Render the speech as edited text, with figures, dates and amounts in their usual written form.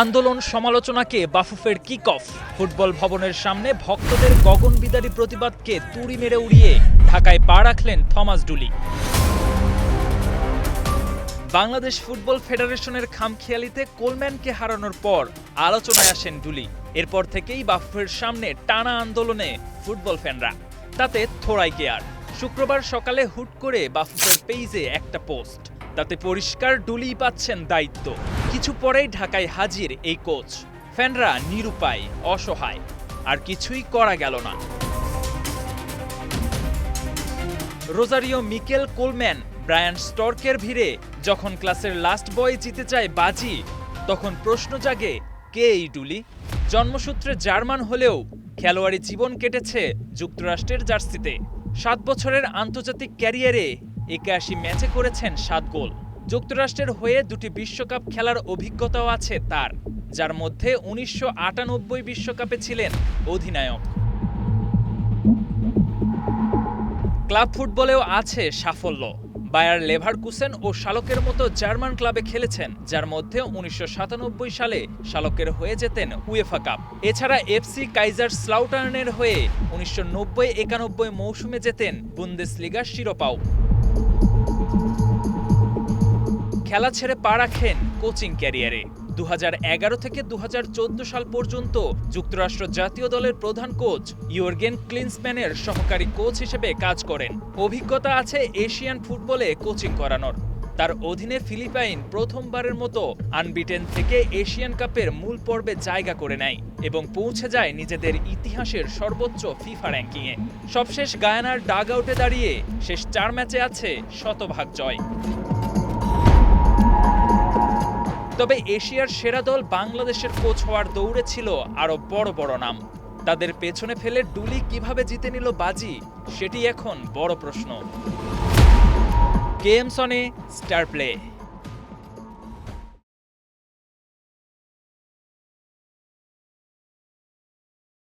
আন্দোলন সমালোচনাকে বাফুফের kick off. Football ভবনের সামনে ভক্তদের গগনবিদারী প্রতিবাদকে তুড়ি মেরে উড়িয়ে ঢাকায় পা রাখলেন থমাস ডুলি। বাংলাদেশ ফুটবল ফেডারেশনের খামখেয়ালিতে কোলম্যানকে হারানোর পর আলোচনায় আসেন ডুলি। এরপর থেকেই বাফুফের সামনে টানা আন্দোলনে ফুটবল ফ্যানরা, তাতে থোড়াই কেয়ার। শুক্রবার সকালে হুট করে বাফুফের পেইজে একটা পোস্ট, তাতে পরিষ্কার ডুলিই পাচ্ছেন দায়িত্ব। কিছু পরেই ঢাকায় হাজির এই কোচ। ফ্যানরা নিরুপায়, অসহায়, আর কিছুই করা গেল না। রোজারিও মিকেল কোলম্যান, ব্রায়ান স্টর্কের ভিড়ে যখন ক্লাসের লাস্ট বয় জিতে চায় বাজি, তখন প্রশ্ন জাগে, কে এই ডুলি? জন্মসূত্রে জার্মান হলেও খেলোয়াড়ি জীবন কেটেছে যুক্তরাষ্ট্রের জার্সিতে। 7 বছরের আন্তর্জাতিক ক্যারিয়ারে 81 ম্যাচে করেছেন 7 গোল। যুক্তরাষ্ট্রের হয়ে 2টি বিশ্বকাপ খেলার অভিজ্ঞতাও আছে তার, যার মধ্যে 1998 বিশ্বকাপে ছিলেন অধিনায়ক। ক্লাব ফুটবলেও আছে সাফল্য। বায়ার লেভারকুসেন ও শালকের মতো জার্মান ক্লাবে খেলেছেন, যার মধ্যে 1997 সালে শালকের হয়ে যেতেন উয়েফা কাপ। এছাড়া এফসি কাইজারস্লাউটার্নের হয়ে 1990-91 মৌসুমে যেতেন বুন্দেসলিগার শিরোপাও। খেলা ছেড়ে পা রাখেন কোচিং ক্যারিয়ারে। 2011 থেকে 2014 সাল পর্যন্ত যুক্তরাষ্ট্র জাতীয় দলের প্রধান কোচ ইয়র্গেন ক্লিন্সম্যানের সহকারী কোচ হিসেবে কাজ করেন। অভিজ্ঞতা আছে এশিয়ান ফুটবলে কোচিং করানোর। তার অধীনে ফিলিপাইন প্রথমবারের মতো আনবিটেন থেকে এশিয়ান কাপের মূল পর্বে জায়গা করে নেয় এবং পৌঁছে যায় নিজেদের ইতিহাসের সর্বোচ্চ ফিফা র্যাঙ্কিংয়ে। সবশেষ গায়ানার ডাগ আউটে দাঁড়িয়ে শেষ 4 ম্যাচে আছে শতভাগ জয়। তবে এশিয়ার সেরা দল বাংলাদেশের কোচ হওয়ার দৌড়ে ছিল আরও বড় বড় নাম। তাদের পেছনে ফেলে ডুলি কিভাবে জিতে নিল বাজি, সেটি এখন বড় প্রশ্ন। কেএম সনে, স্টার প্লে।